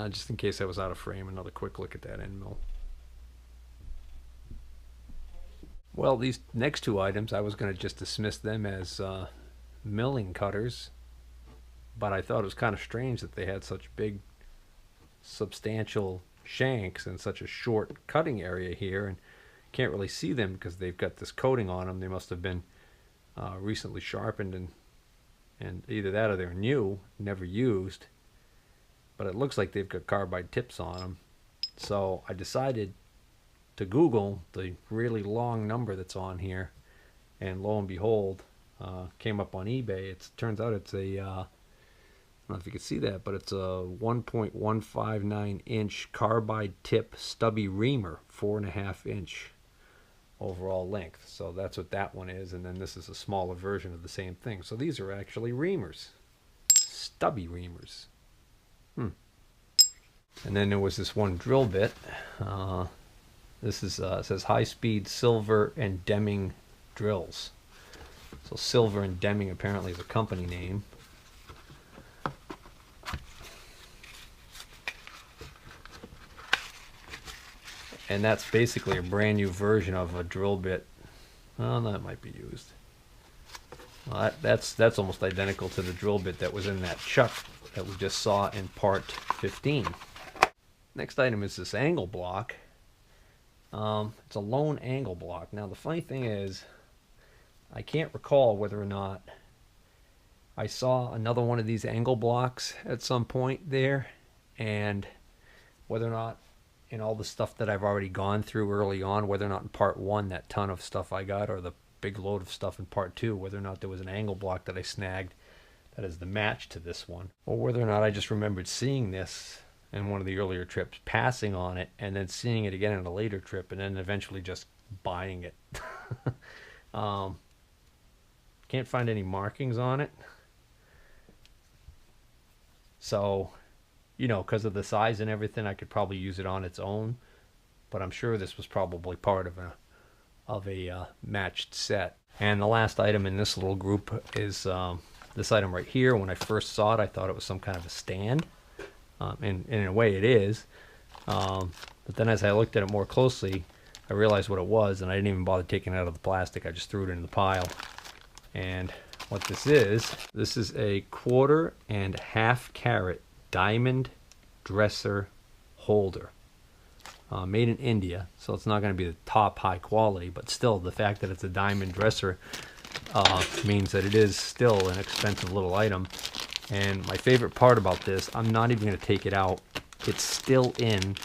Just in case I was out of frame, another quick look at that end mill. Well, these next two items, I was going to just dismiss them as milling cutters, but I thought it was kind of strange that they had such big, substantial shanks and such a short cutting area here, and can't really see them because they've got this coating on them. They must have been recently sharpened, and either that or they're new, never used. But it looks like they've got carbide tips on them. So I decided to Google the really long number that's on here, and lo and behold, came up on eBay. It turns out it's a, I don't know if you can see that, but it's a 1.159 inch carbide tip stubby reamer, 4.5 inch overall length. So that's what that one is, and then this is a smaller version of the same thing. So these are actually reamers, stubby reamers. And then there was this one drill bit. This is it says high-speed Silver and Deming drills. So Silver and Deming apparently is a company name. And that's basically a brand new version of a drill bit. Oh, that might be used. Well, that's almost identical to the drill bit that was in that chuck that we just saw in part 15. Next item is this angle block. It's a lone angle block. Now the funny thing is, I can't recall whether or not I saw another one of these angle blocks at some point there, and whether or not in all the stuff that I've already gone through early on, whether or not in part 1, that ton of stuff I got, or the big load of stuff in part 2, whether or not there was an angle block that I snagged that is the match to this one, or whether or not I just remembered seeing this in one of the earlier trips, passing on it, and then seeing it again in a later trip, and then eventually just buying it. Can't find any markings on it. So, you know, because of the size and everything, I could probably use it on its own. But I'm sure this was probably part of a matched set. And the last item in this little group is this item right here. When I first saw it, I thought it was some kind of a stand. And in a way it is. But then as I looked at it more closely, I realized what it was, and I didn't even bother taking it out of the plastic. I just threw it in the pile. And what this is a 1.5 carat diamond dresser holder. Made in India, so it's not going to be the top high quality, but still the fact that it's a diamond dresser means that it is still an expensive little item. And my favorite part about this, I'm not even going to take it out. It's still in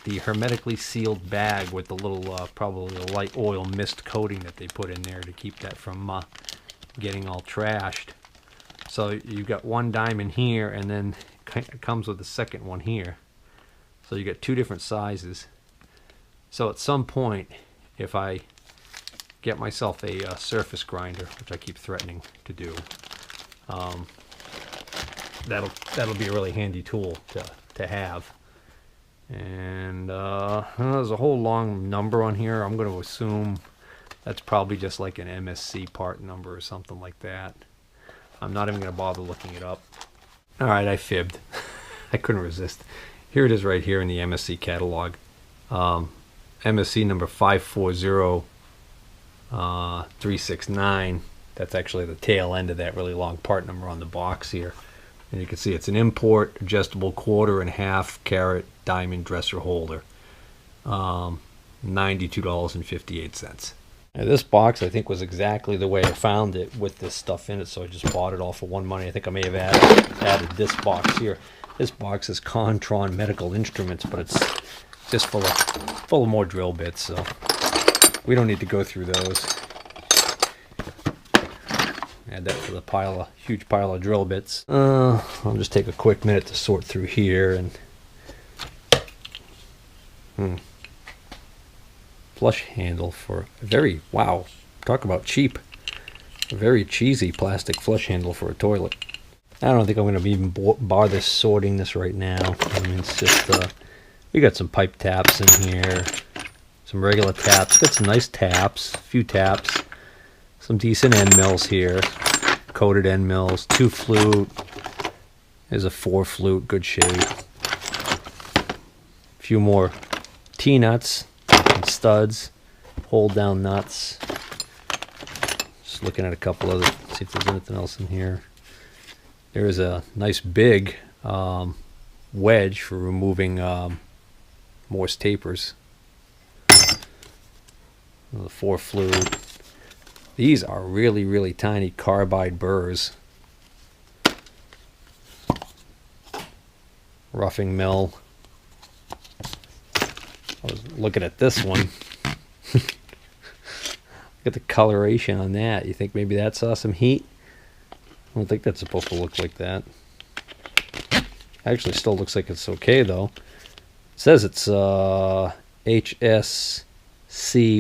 the hermetically sealed bag with the little, probably a light oil mist coating that they put in there to keep that from getting all trashed. So you've got one diamond here, and then it comes with the second one here. So you got two different sizes. So at some point, if I get myself a surface grinder, which I keep threatening to do, that'll be a really handy tool to have. And there's a whole long number on here. I'm going to assume that's probably just like an MSC part number or something like that. I'm not even going to bother looking it up. All right, I fibbed. I couldn't resist. Here it is right here in the MSC catalog. MSC number 540369. That's actually the tail end of that really long part number on the box here. And you can see it's an import adjustable 1.5 carat diamond dresser holder. $92.58. Now this box I think was exactly the way I found it with this stuff in it, so I just bought it all for one money. I think I may have added this box here. This box is Contron Medical Instruments, but it's just full of more drill bits, so we don't need to go through those. Add that to the huge pile of drill bits. I'll just take a quick minute to sort through here and flush handle for a very, wow, talk about cheap, a very cheesy plastic flush handle for a toilet. I don't think I'm going to even bother sorting this right now. I mean, it's just, we got some pipe taps in here, some regular taps, got some nice taps, a few taps, some decent end mills here, coated end mills, 2 flute, there's a 4 flute, good shape. few more T-nuts and studs, hold down nuts. Just looking at a couple other, see if there's anything else in here. There's a nice big wedge for removing Morse tapers. The 4 fluid. These are really, really tiny carbide burrs. Roughing mill. I was looking at this one. Look at the coloration on that. You think maybe that saw some heat? I don't think that's supposed to look like that. Actually, still looks like it's okay though. It says it's HSC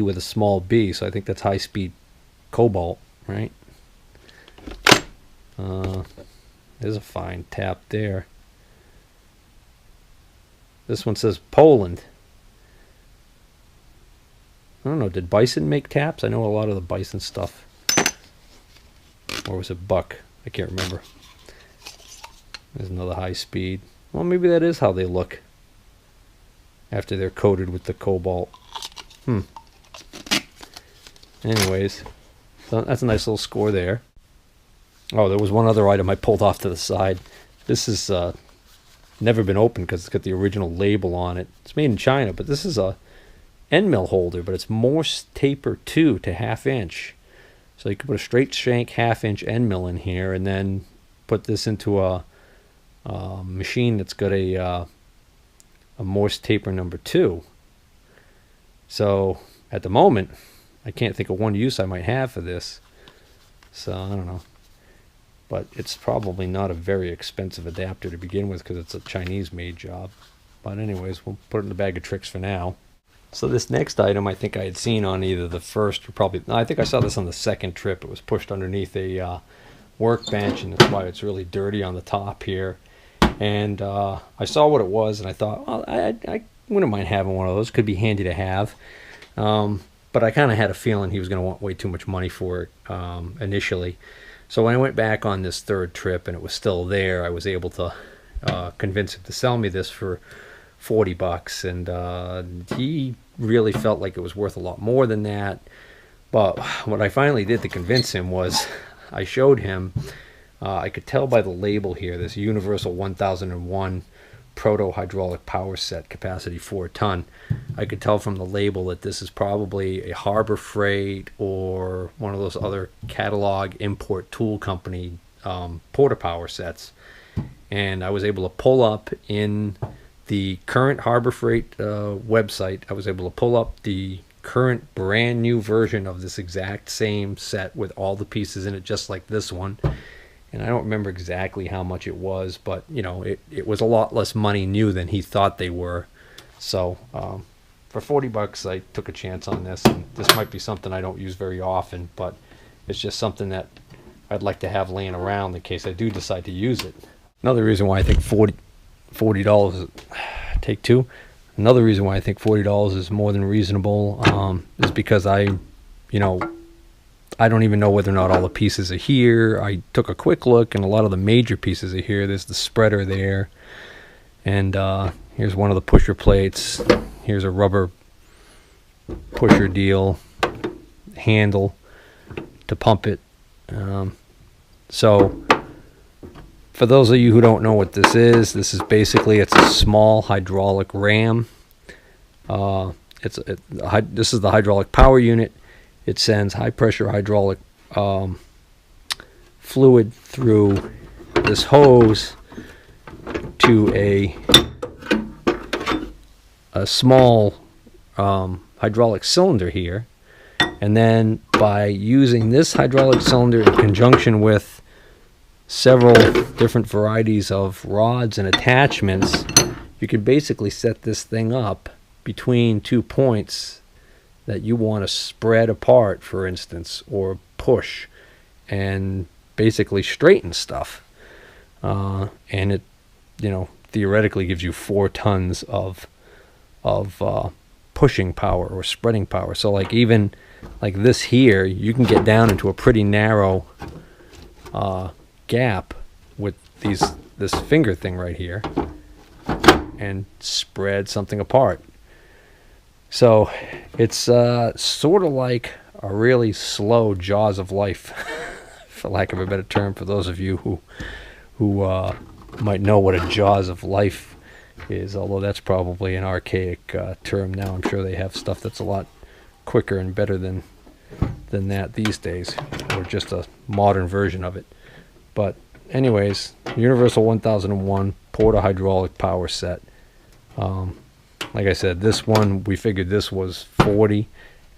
with a small b, so I think that's high speed cobalt, right? There's a fine tap there. This one says Poland. I don't know, did Bison make taps? I know a lot of the Bison stuff. Or was it Buck? I can't remember. There's another high speed. Well, maybe that is how they look after they're coated with the cobalt. Anyways, so that's a nice little score there. Oh, there was one other item I pulled off to the side. This is never been opened because it's got the original label on it. It's made in China, but this is a end mill holder, but it's Morse taper 2 to 1/2 inch. So you can put a straight shank 1/2 inch end mill in here and then put this into a machine that's got a Morse taper number 2. So at the moment, I can't think of one use I might have for this. So I don't know. But it's probably not a very expensive adapter to begin with because it's a Chinese made job. But anyways, we'll put it in the bag of tricks for now. So this next item I think I had seen on either the first or probably, no, I think I saw this on the second trip. It was pushed underneath a workbench, and that's why it's really dirty on the top here. And I saw what it was and I thought, well, I wouldn't mind having one of those. Could be handy to have. But I kind of had a feeling he was going to want way too much money for it initially. So when I went back on this third trip and it was still there, I was able to convince him to sell me this for $40, and he really felt like it was worth a lot more than that. But what I finally did to convince him was I showed him, I could tell by the label here, this Universal 1001 Proto Hydraulic Power Set, capacity 4 ton. I could tell from the label that this is probably a Harbor Freight or one of those other catalog import tool company porta power sets. And I was able to pull up in the current Harbor Freight website, I was able to pull up the current brand new version of this exact same set with all the pieces in it, just like this one. And I don't remember exactly how much it was, but you know, it was a lot less money new than he thought they were. So for $40 I took a chance on this, and this might be something I don't use very often, but it's just something that I'd like to have laying around in case I do decide to use it. Another reason why I think $40 take two. Another reason why I think $40 is more than reasonable is because I don't even know whether or not all the pieces are here. I took a quick look and a lot of the major pieces are here. There's the spreader there, and here's one of the pusher plates. Here's a rubber pusher deal, handle to pump it. So for those of you who don't know what this is basically, it's a small hydraulic ram. This is the hydraulic power unit. It sends high pressure hydraulic fluid through this hose to a small hydraulic cylinder here, and then by using this hydraulic cylinder in conjunction with several different varieties of rods and attachments, you can basically set this thing up between 2 points that you want to spread apart, for instance, or push, and basically straighten stuff. And it, theoretically gives you 4 tons of pushing power or spreading power. So like even like this here, you can get down into a pretty narrow gap with this finger thing right here, and spread something apart. So it's sort of like a really slow Jaws of life, for lack of a better term, for those of you who might know what a Jaws of life is, although that's probably an archaic term now. I'm sure they have stuff that's a lot quicker and better than that these days, or just a modern version of it. But anyways, Universal 1001 Porta hydraulic power set. Like I said, this one, we figured this was 40,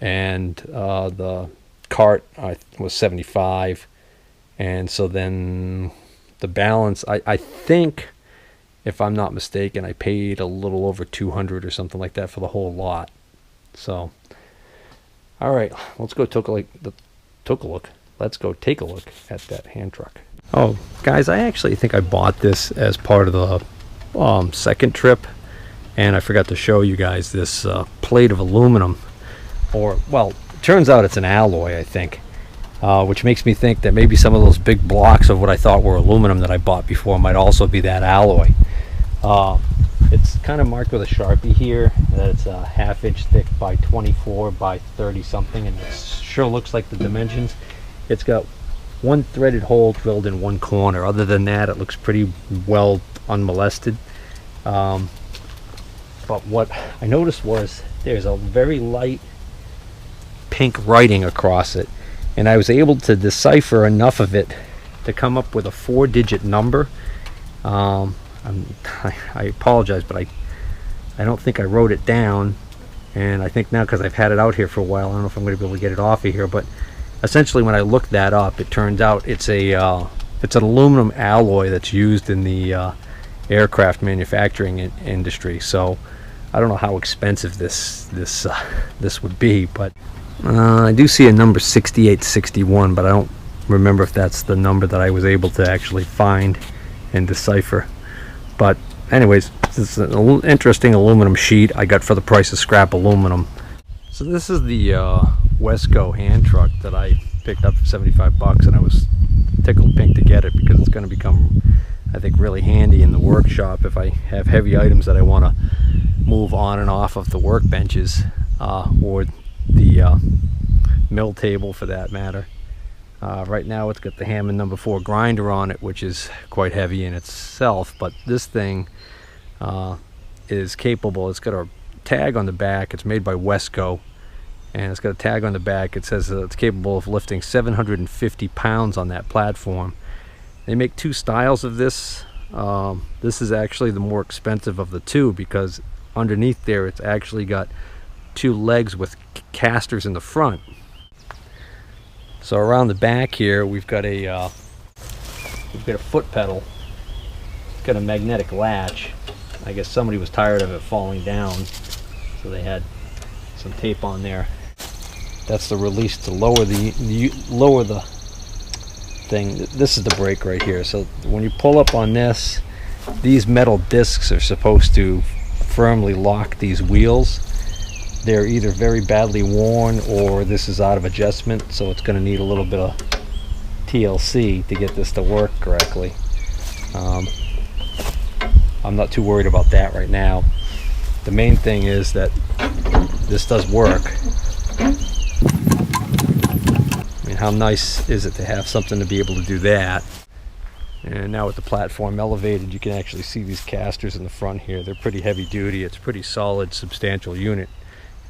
and the cart was 75, and so then the balance, I think, if I'm not mistaken, I paid a little over 200 or something like that for the whole lot. So all right, let's go take a look. Let's go take a look at that hand truck. Oh, guys, I actually think I bought this as part of the second trip, and I forgot to show you guys this plate of aluminum, or, well, it turns out it's an alloy, I think, which makes me think that maybe some of those big blocks of what I thought were aluminum that I bought before might also be that alloy. It's kind of marked with a Sharpie here that it's a 1/2 inch thick by 24 by 30 something, and it sure looks like the dimensions. It's got one threaded hole drilled in one corner. Other than that, it looks pretty well unmolested. But what I noticed was there's a very light pink writing across it, and I was able to decipher enough of it to come up with a 4-digit number. I apologize, but I don't think I wrote it down, and I think now, because I've had it out here for a while, I don't know if I'm going to be able to get it off of here, but essentially when I looked that up, it turns out it's an aluminum alloy that's used in the aircraft manufacturing industry. So I don't know how expensive this would be, but I do see a number 6861, but I don't remember if that's the number that I was able to actually find and decipher. But anyways, this is an interesting aluminum sheet I got for the price of scrap aluminum. So this is the Wesco hand truck that I picked up for 75 bucks, and I was tickled pink to get it because it's going to become, I think, really handy in the workshop if I have heavy items that I want to move on and off of the workbenches, or the mill table for that matter. Right now it's got the Hammond No. 4 grinder on it, which is quite heavy in itself, but this thing is capable. It's got a tag on the back. It's made by Wesco, and it's got a tag on the back. It says it's capable of lifting 750 pounds on that platform. They make two styles of this. This is actually the more expensive of the two, because underneath there it's actually got two legs with casters in the front. So around the back here we've got a foot pedal. It's got a magnetic latch. I guess somebody was tired of it falling down, so they had some tape on there. That's the release to lower the thing. This is the brake right here. So when you pull up on this, these metal discs are supposed to firmly lock these wheels. They're either very badly worn, or this is out of adjustment, so it's going to need a little bit of TLC to get this to work correctly. I'm not too worried about that right now. The main thing is that this does work. I mean, how nice is it to have something to be able to do that? And now with the platform elevated, you can actually see these casters in the front here. They're pretty heavy duty. It's a pretty solid, substantial unit.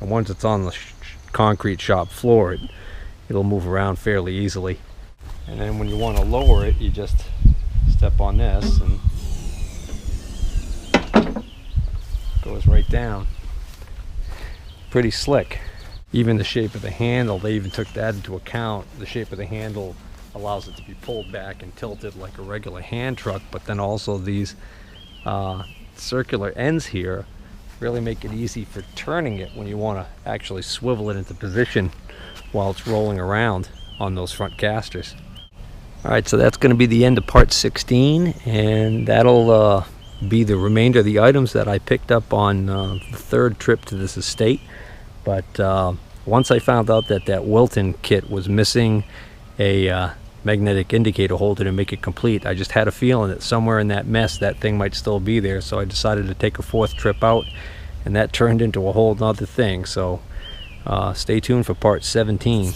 And once it's on the concrete shop floor, it'll move around fairly easily. And then when you want to lower it, you just step on this and it goes right down. Pretty slick. Even the shape of the handle, they even took that into account. The shape of the handle allows it to be pulled back and tilted like a regular hand truck, but then also these circular ends here really make it easy for turning it when you want to actually swivel it into position while it's rolling around on those front casters. Alright, so that's going to be the end of part 16, and that'll be the remainder of the items that I picked up on the third trip to this estate. But once I found out that Wilton kit was missing a magnetic indicator holder to make it complete. I just had a feeling that somewhere in that mess that thing might still be there, so I decided to take a fourth trip out, and that turned into a whole nother thing. So stay tuned for part 17.